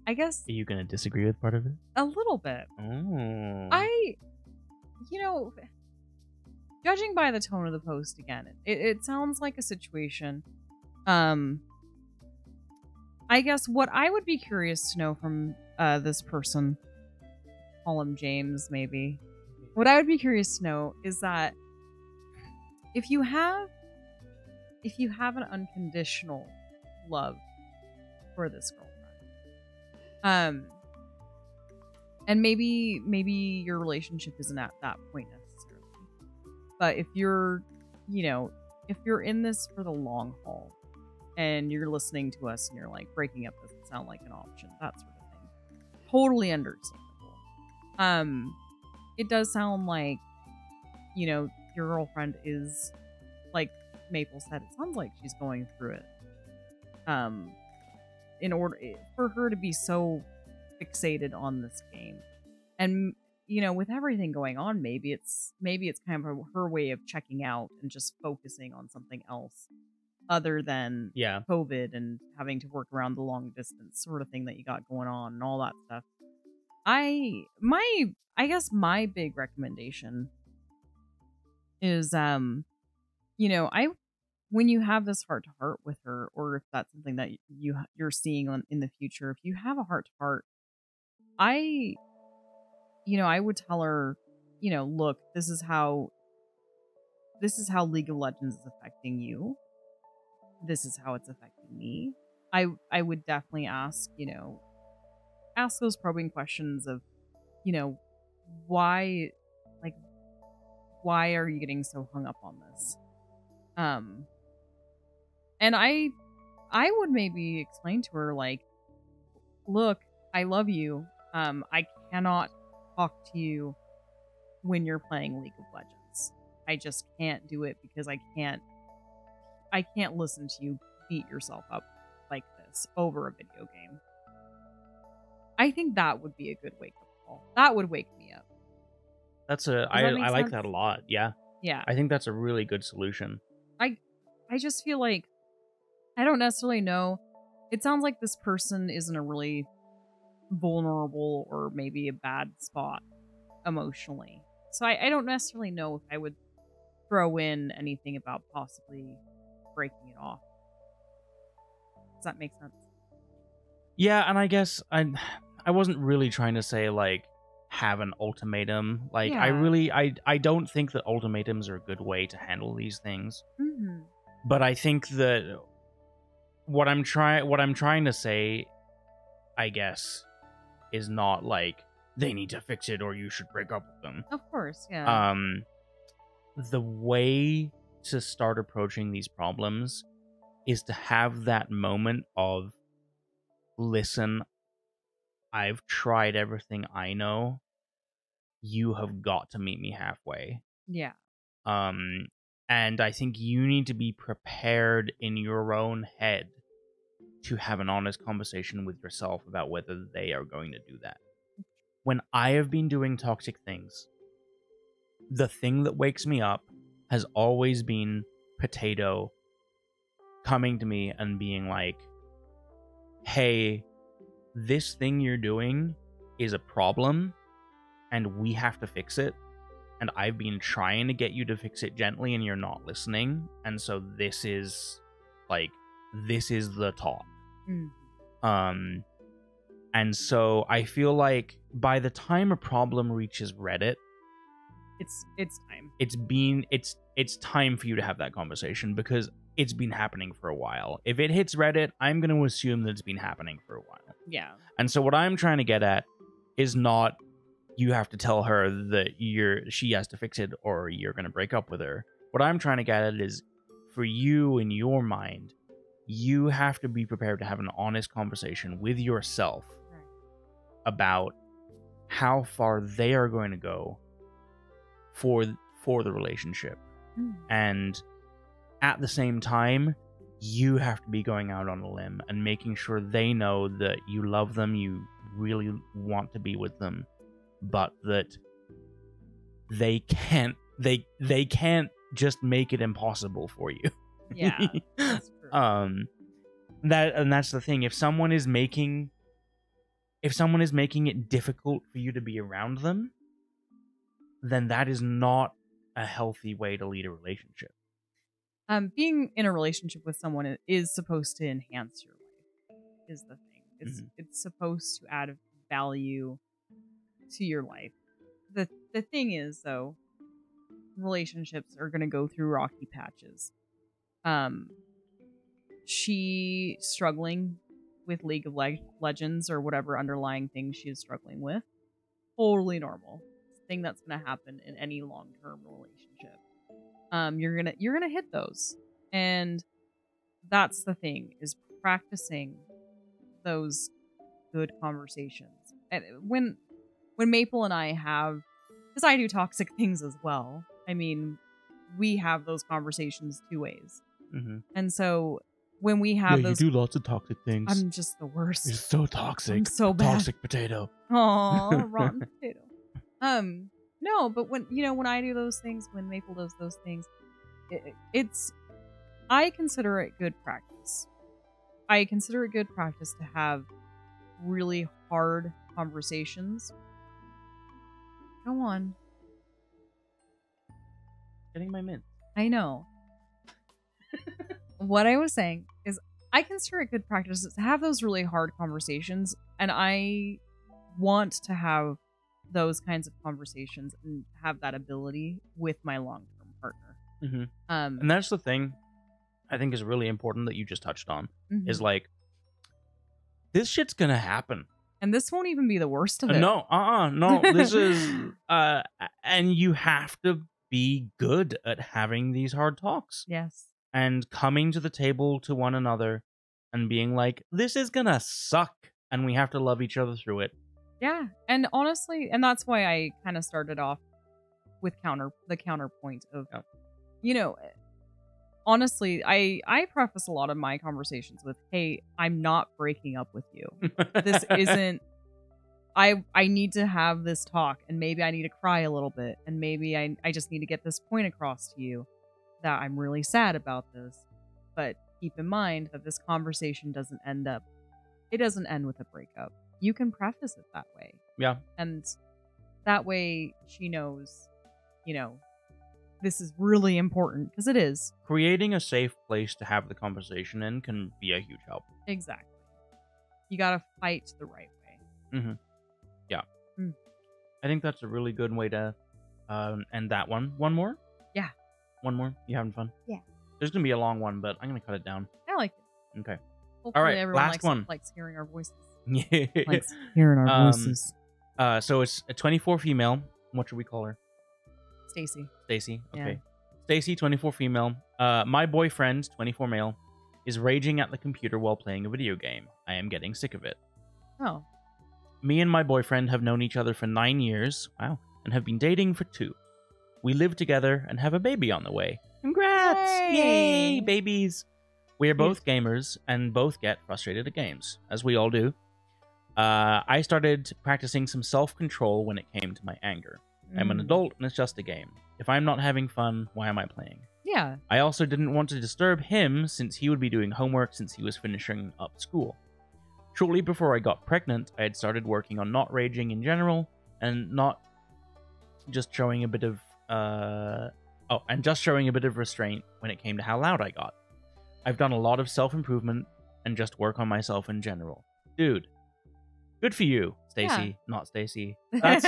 I guess Are you gonna disagree with part of it? a little bit. Oh. Judging by the tone of the post again, it sounds like a situation. I guess what I would be curious to know from this person, call him James, maybe. What I would be curious to know is that if you have an unconditional love for this girlfriend, and maybe your relationship isn't at that point necessarily, but if you're in this for the long haul and you're listening to us and you're like, breaking up doesn't sound like an option, that sort of thing, totally understandable. It does sound like, your girlfriend is, like Maple said, it sounds like she's going through it. In order for her to be so fixated on this game, and with everything going on, maybe it's kind of her way of checking out and just focusing on something else other than COVID and having to work around the long distance sort of thing that you got going on and all that stuff. I guess my big recommendation is when you have this heart to heart with her, or if that's something that you're seeing in the future, if you have a heart to heart, I would tell her, look, this is how League of Legends is affecting you. This is how it's affecting me. I would definitely ask those probing questions of, why are you getting so hung up on this? And I would maybe explain to her, like, look, I love you. I cannot talk to you when you're playing League of Legends. I just can't do it because I can't listen to you beat yourself up like this over a video game. I think that would be a good wake up call. That would wake me up. I like that a lot. Yeah. Yeah. I think that's a really good solution. I just feel like I don't necessarily know. It sounds like this person is in a really vulnerable or maybe a bad spot emotionally. So I don't necessarily know if I would throw in anything about possibly breaking it off. Does that make sense? Yeah, and I guess I wasn't really trying to say, like, have an ultimatum. Like, Yeah. I don't think that ultimatums are a good way to handle these things. Mm-hmm. But I think that what I'm trying to say, I guess, is not like they need to fix it or you should break up with them. Of course, yeah. The way to start approaching these problems is to have that moment of, listen, I've tried everything I know. You have got to meet me halfway. Yeah. And I think you need to be prepared in your own head to have an honest conversation with yourself about whether they are going to do that. When I have been doing toxic things, the thing that wakes me up has always been Potato coming to me and being like, hey, this thing you're doing is a problem and we have to fix it. And I've been trying to get you to fix it gently and you're not listening. And so this is the talk. And so I feel like by the time a problem reaches Reddit, it's time. It's time for you to have that conversation because it's been happening for a while. If it hits Reddit, I'm going to assume that it's been happening for a while. Yeah. And so what I'm trying to get at is not you have to tell her that she has to fix it or you're going to break up with her. What I'm trying to get at is for you in your mind, you have to be prepared to have an honest conversation with yourself about how far they are going to go for the relationship. And at the same time, you have to be going out on a limb and making sure they know that you love them, you really want to be with them, but that they can't just make it impossible for you. Yeah, that's true. That's the thing. If someone is making it difficult for you to be around them, then that is not a healthy way to lead a relationship. Being in a relationship with someone is supposed to enhance your life, is the thing. It's supposed to add value to your life. The thing is, though, relationships are going to go through rocky patches. She struggling with League of Legends or whatever underlying thing she is struggling with. Totally normal. Thing that's going to happen in any long-term relationship. You're gonna hit those, and that's the thing, is practicing those good conversations. And when Maple and I have, because I do toxic things as well. I mean, we have those conversations two ways, and so when we have those, you do lots of toxic things. I'm just the worst. You're so toxic. I'm so bad. Toxic potato. Aw, rotten potato. No, but when I do those things, when Maple does those things, I consider it good practice. I consider it good practice to have really hard conversations. Go on. Getting my mint. I know. What I was saying is I consider it good practice to have those really hard conversations, and I want to have those kinds of conversations and have that ability with my long-term partner. And that's the thing I think is really important that you just touched on, is like, this shit's gonna happen. And this won't even be the worst of it. No, this is, and you have to be good at having these hard talks. Yes. And coming to the table to one another and being like, this is gonna suck, and we have to love each other through it. Yeah, and honestly, and that's why I kind of started off with the counterpoint of, honestly, I preface a lot of my conversations with, hey, I'm not breaking up with you. This isn't, I need to have this talk, and maybe I need to cry a little bit, and maybe I just need to get this point across to you that I'm really sad about this. But keep in mind that this conversation doesn't end with a breakup. You can preface it that way. Yeah. And that way she knows, this is really important, because it is. Creating a safe place to have the conversation in can be a huge help. Exactly. You gotta fight the right way. Yeah. I think that's a really good way to end that one. One more? Yeah. One more? You having fun? Yeah. There's going to be a long one, but I'm going to cut it down. I like it. Okay. Hopefully all right, everyone last one. likes hearing our voices. Yeah. Likes hearing our voices. So it's a 24 female. What should we call her? Stacy. Stacy. Okay. Yeah. Stacy, 24 female. My boyfriend, 24 male, is raging at the computer while playing a video game. I am getting sick of it. Oh. Me and my boyfriend have known each other for 9 years. Wow. And have been dating for 2. We live together and have a baby on the way. Congrats! Yay, babies! We are both gamers and both get frustrated at games, as we all do. I started practicing some self-control when it came to my anger. I'm an adult and it's just a game. If I'm not having fun, why am I playing? Yeah. I also didn't want to disturb him since he would be doing homework since he was finishing up school. Shortly before I got pregnant, I had started working on not raging in general and not just showing a bit of just showing a bit of restraint when it came to how loud I got. I've done a lot of self-improvement and just work on myself in general. Dude, good for you, Stacy, Yeah. not Stacy. That's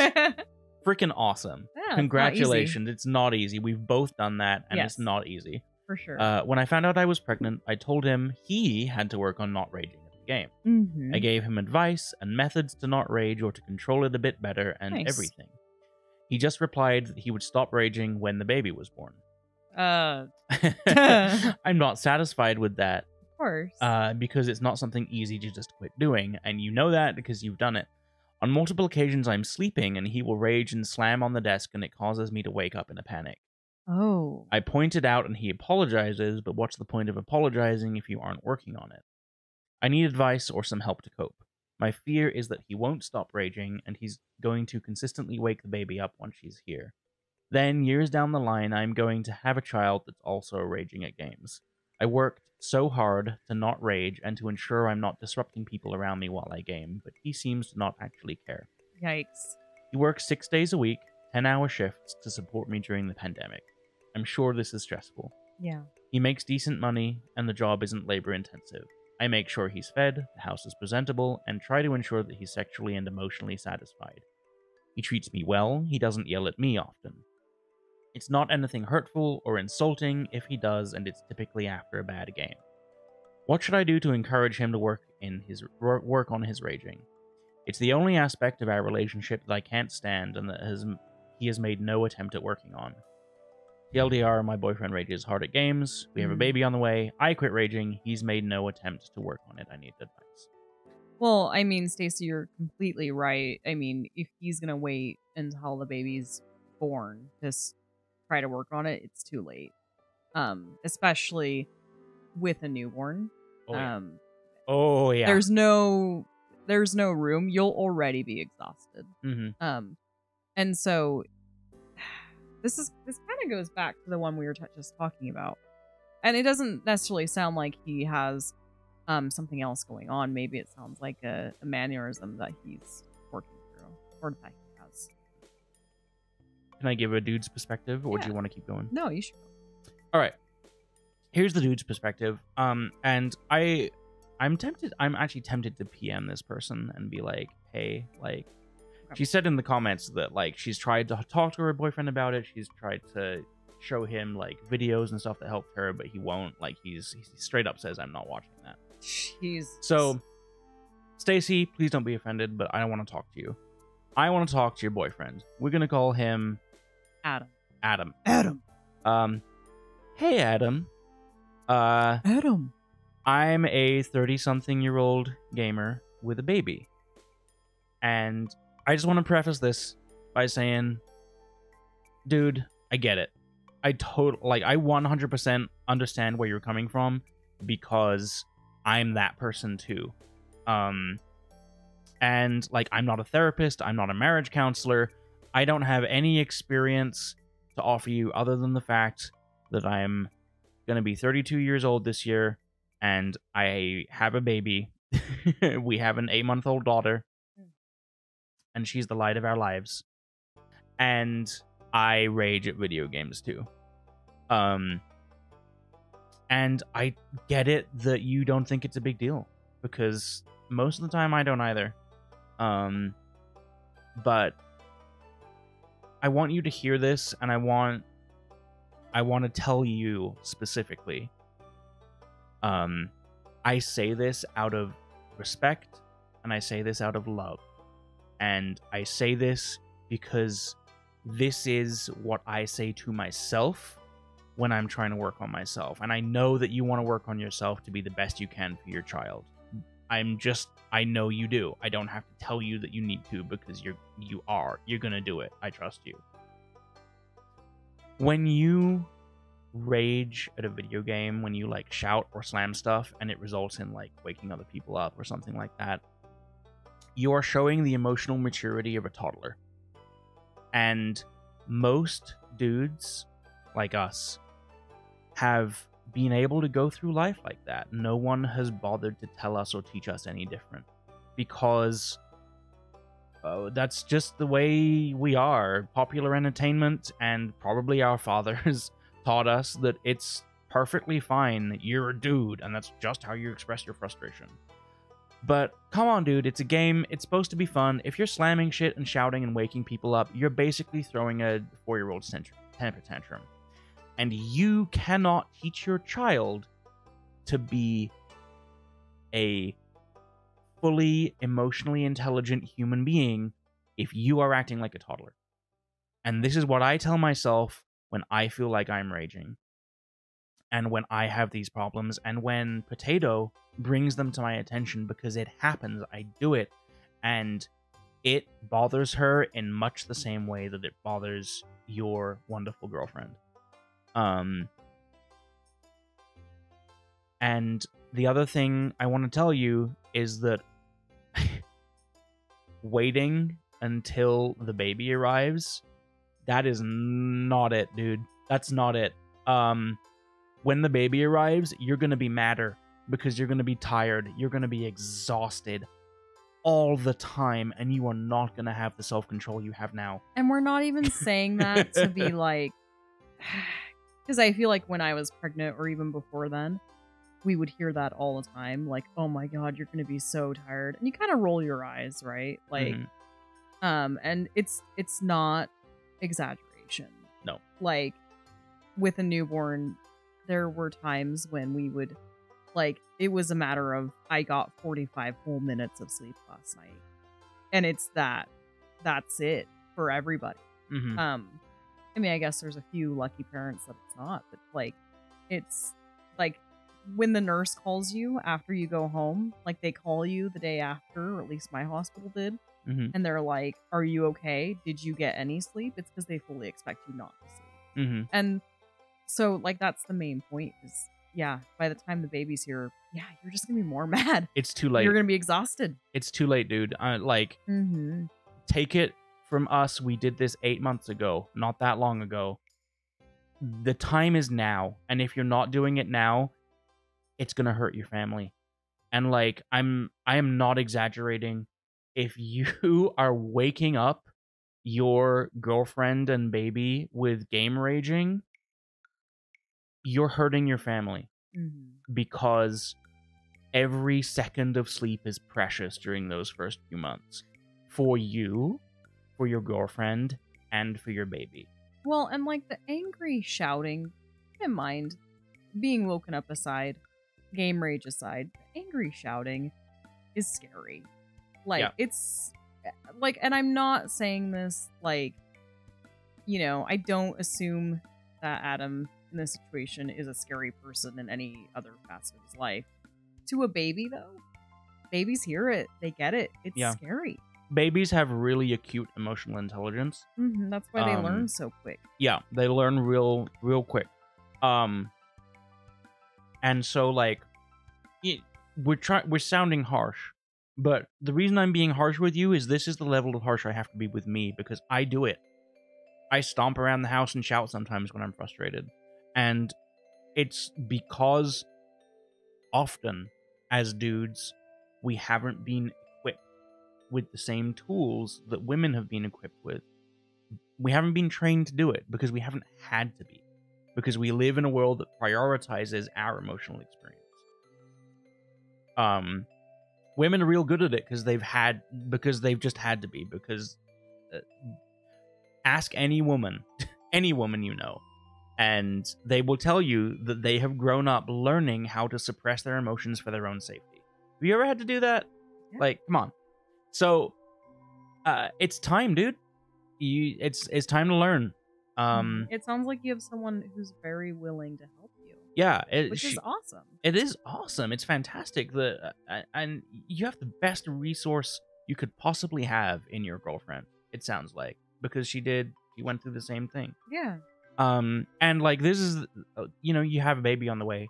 freaking awesome. Yeah, Congratulations. It's not easy. We've both done that, and Yes. it's not easy. For sure. When I found out I was pregnant, I told him he had to work on not raging at the game. Mhm. I gave him advice and methods to not rage or to control it a bit better and Nice. everything. He just replied that he would stop raging when the baby was born. Of I'm not satisfied with that course. because it's not something easy to just quit doing, and you know that because you've done it. On multiple occasions, I'm sleeping, and he will rage and slam on the desk, and it causes me to wake up in a panic. Oh. I point it out, and he apologizes, but what's the point of apologizing if you aren't working on it? I need advice or some help to cope. My fear is that he won't stop raging, and he's going to consistently wake the baby up once she's here. Then, years down the line, I'm going to have a child that's also raging at games. I worked so hard to not rage and to ensure I'm not disrupting people around me while I game, but he seems to not actually care. Yikes. He works 6 days a week, 10-hour shifts to support me during the pandemic. I'm sure this is stressful. Yeah. He makes decent money, and the job isn't labor-intensive. I make sure he's fed, the house is presentable, and try to ensure that he's sexually and emotionally satisfied. He treats me well, he doesn't yell at me often. It's not anything hurtful or insulting if he does, and it's typically after a bad game. What should I do to encourage him to work on his raging? It's the only aspect of our relationship that I can't stand and that he has made no attempt at working on. TLDR, my boyfriend rages hard at games. We have a baby on the way. I quit raging. He's made no attempt to work on it. I need advice. Well, I mean, Stacey, you're completely right. I mean, if he's going to wait until the baby's born to try to work on it, it's too late. Especially with a newborn. Oh, yeah. Oh, yeah. There's no room. You'll already be exhausted. Mm-hmm. And so this kind of goes back to the one we were just talking about. And it doesn't necessarily sound like he has something else going on. Maybe it sounds like a mannerism that he's working through, or that he has. Can I give a dude's perspective, or do you want to keep going? No, you should. All right. Here's the dude's perspective. And I'm actually tempted to PM this person and be like, hey, like, she said in the comments that, like, she's tried to talk to her boyfriend about it. She's tried to show him, like, videos and stuff that helped her, but he won't. Like, he straight up says, I'm not watching that. Jeez. So, Stacy, please don't be offended, but I don't want to talk to you. I want to talk to your boyfriend. We're going to call him... Adam. Hey, Adam. Adam. I'm a 30-something-year-old gamer with a baby. And I just want to preface this by saying, dude, I get it. I 100% understand where you're coming from because I'm that person too. And like, I'm not a therapist. I'm not a marriage counselor. I don't have any experience to offer you other than the fact that I'm going to be 32 years old this year and I have a baby. We have an 8-month-old daughter. And she's the light of our lives. And I rage at video games too. And I get it that you don't think it's a big deal. Because most of the time I don't either. But I want you to hear this, and I want to tell you specifically. I say this out of respect, and I say this out of love. And I say this because this is what I say to myself when I'm trying to work on myself. And I know that you want to work on yourself to be the best you can for your child. I know you do. I don't have to tell you that you need to because you're going to do it. I trust you. When you rage at a video game, when you like shout or slam stuff and it results in like waking other people up or something like that, you are showing the emotional maturity of a toddler. And most dudes like us have been able to go through life like that. No one has bothered to tell us or teach us any different, because that's just the way we are. Popular entertainment and probably our fathers taught us that it's perfectly fine. You're a dude, and that's just how you express your frustration. But come on, dude, it's a game. It's supposed to be fun. If you're slamming shit and shouting and waking people up, you're basically throwing a 4-year-old temper tantrum. And you cannot teach your child to be a fully emotionally intelligent human being if you are acting like a toddler. And this is what I tell myself when I feel like I'm raging, and when I have these problems, and when Potato brings them to my attention, because it happens. I do it, and it bothers her in much the same way that it bothers your wonderful girlfriend. And the other thing I want to tell you is that waiting until the baby arrives, that is not it, dude. That's not it. When the baby arrives, you're going to be madder, because you're going to be tired. You're going to be exhausted all the time, and you are not going to have the self-control you have now. And we're not even saying that to be like... Because I feel like when I was pregnant, or even before then, we would hear that all the time. Like, oh my God, you're going to be so tired. And you kind of roll your eyes, right? Like, and it's not exaggeration. No. Like, with a newborn, there were times when we would, like, it was a matter of, I got 45 whole minutes of sleep last night. And it's that's it for everybody. I mean, I guess there's a few lucky parents that it's not, but like, it's like when the nurse calls you after you go home, like they call you the day after, or at least my hospital did, and they're like, are you okay? Did you get any sleep? It's because they fully expect you not to sleep. And so, like, that's the main point is, yeah, by the time the baby's here, yeah, you're just gonna be more mad. It's too late. You're gonna be exhausted. It's too late, dude. Take it from us. We did this 8 months ago, not that long ago. The time is now, and if you're not doing it now, it's gonna hurt your family. And like, I am not exaggerating. If you are waking up your girlfriend and baby with game raging, you're hurting your family, because every second of sleep is precious during those first few months, for you, for your girlfriend, and for your baby. Well, and like the angry shouting, keep in mind, being woken up aside, game rage aside, the angry shouting is scary. Like, it's like, and I'm not saying this like, you know, I don't assume that Adam in this situation is a scary person in any other facet of his life. To a baby, though, babies hear it, they get it. It's scary. Babies have really acute emotional intelligence. That's why they learn so quick. Yeah, they learn real quick. And so, like, we're sounding harsh, but the reason I'm being harsh with you is this is the level of harsh I have to be with me, because I do it. I stomp around the house and shout sometimes when I'm frustrated. And it's because often, as dudes, we haven't been equipped with the same tools that women have been equipped with. We haven't been trained to do it because we haven't had to be. Because we live in a world that prioritizes our emotional experience. Women are real good at it because they've just had to be. Because ask any woman you know, and they will tell you that they have grown up learning how to suppress their emotions for their own safety. Have you ever had to do that? Yeah. Like, come on. So, it's time, dude. It's time to learn. It sounds like you have someone who's very willing to help you. Yeah, which is awesome. It is awesome. It's fantastic. And you have the best resource you could possibly have in your girlfriend. It sounds like, because she went through the same thing. Yeah. And like, this is, you have a baby on the way.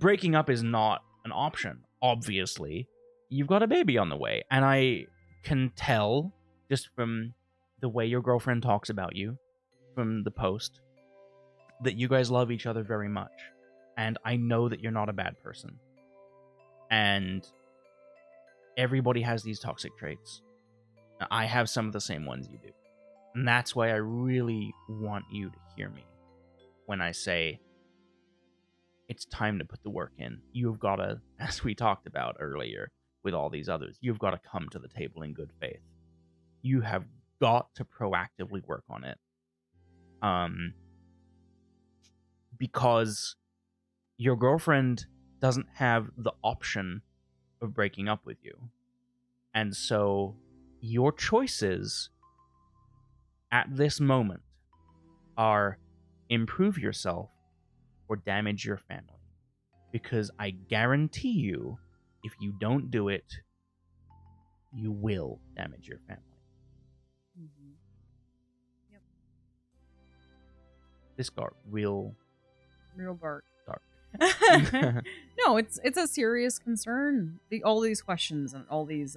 Breaking up is not an option. Obviously, you've got a baby on the way, and I can tell just from the way your girlfriend talks about you, from the post, that you guys love each other very much. And I know that you're not a bad person. And everybody has these toxic traits. I have some of the same ones you do. And that's why I really want you to hear me when I say it's time to put the work in. You've got to, as we talked about earlier with all these others, you've got to come to the table in good faith. You have got to proactively work on it. Because your girlfriend doesn't have the option of breaking up with you. And so your choices at this moment are improve yourself or damage your family. Because I guarantee you, if you don't do it, you will damage your family. Mm-hmm. Yep. This got real dark. dark. No, it's a serious concern. All these questions and all these,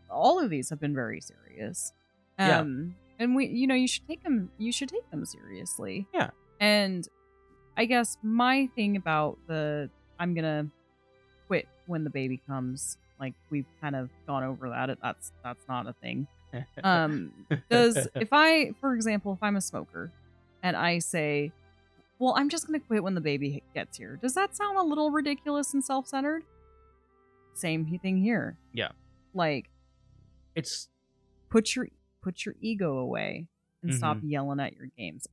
all of these have been very serious. And you should take them. You should take them seriously. Yeah. And I guess my thing about I'm gonna quit when the baby comes. Like, we've kind of gone over that. That's not a thing. For example, if I'm a smoker and I say, well, I'm just going to quit when the baby gets here. Does that sound a little ridiculous and self-centered? Same thing here. Yeah. Like, it's put your ego away and stop yelling at your games.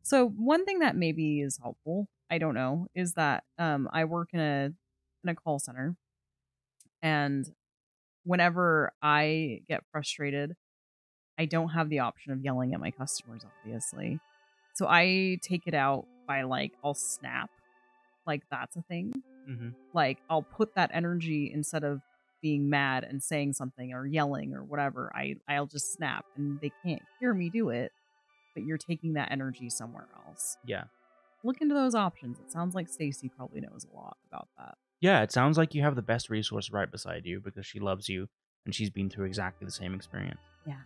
So one thing that maybe is helpful, I don't know, is that I work in a call center, and whenever I get frustrated, I don't have the option of yelling at my customers, obviously. So I take it out by, like, I'll snap. Like, that's a thing. Mm-hmm. Like, I'll put that energy, instead of being mad and saying something or yelling or whatever, I'll just snap, and they can't hear me do it, but you're taking that energy somewhere else. Yeah. Look into those options. It sounds like Stacy probably knows a lot about that. Yeah, it sounds like you have the best resource right beside you because she loves you and she's been through exactly the same experience. Yeah.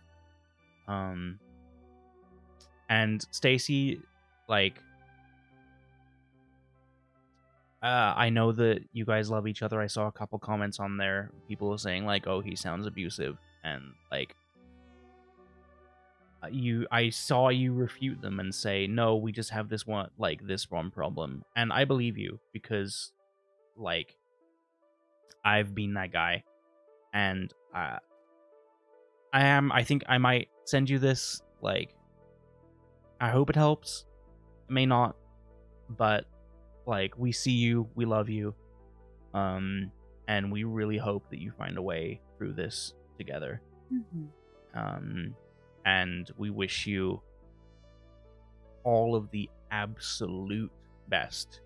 And Stacy, like, I know that you guys love each other. I saw a couple comments on there, people saying, like, oh, he sounds abusive, and, like, I saw you refute them and say, no, we just have this one problem. And I believe you because, like, I've been that guy. And I think I might send you this. Like, I hope it helps. It may not. But, like, we see you. We love you. And we really hope that you find a way through this together. Mm-hmm. And we wish you all of the absolute best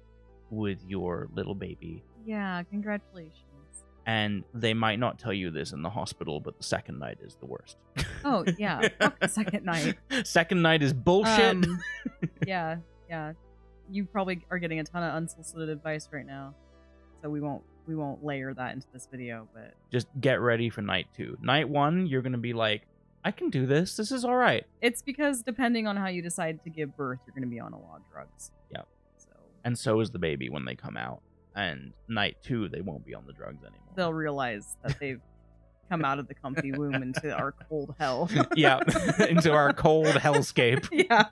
with your little baby. Yeah, congratulations. And they might not tell you this in the hospital, but the second night is the worst. Oh, yeah. Fuck the second night. Second night is bullshit. Yeah. You probably are getting a ton of unsolicited advice right now. So we won't layer that into this video, but just get ready for night 2. Night 1, you're going to be like, I can do this. This is all right. It's because depending on how you decide to give birth, you're going to be on a lot of drugs. Yeah. And so is the baby when they come out. And night 2, they won't be on the drugs anymore. They'll realize that they've come out of the comfy womb into our cold hell. Yeah, into our cold hellscape. Yeah.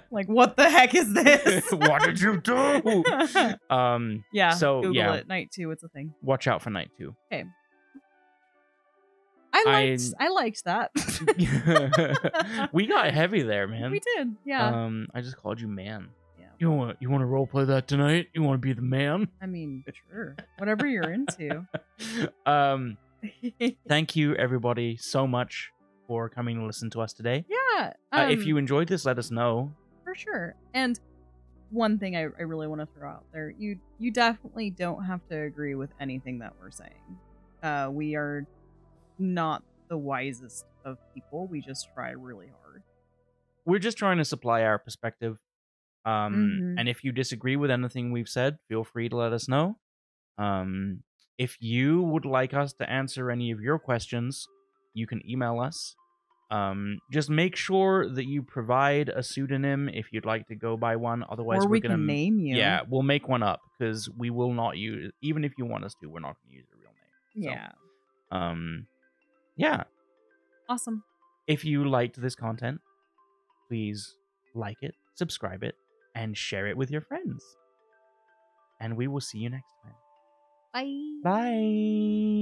Like, what the heck is this? What did you do? Yeah. So Google it. Night 2. It's a thing. Watch out for night 2. Okay. I liked that. We got heavy there, man. We did. Yeah. I just called you man. Yeah. You want to role play that tonight? You want to be the man? I mean, sure. Whatever you're into. Thank you everybody so much for coming to listen to us today. Yeah. If you enjoyed this, let us know. For sure. And one thing I really want to throw out there, you definitely don't have to agree with anything that we're saying. We are not the wisest of people. We just try really hard. We're just trying to supply our perspective. And if you disagree with anything we've said, feel free to let us know. If you would like us to answer any of your questions, you can email us Just make sure that you provide a pseudonym if you'd like to go by one. Otherwise, Or we're we gonna can name you. Yeah, we'll make one up because we will not use, even if you want us to, we're not gonna use a real name. So, Yeah. yeah. Awesome. If you liked this content, please like it, subscribe it, and share it with your friends. And we will see you next time. Bye. Bye.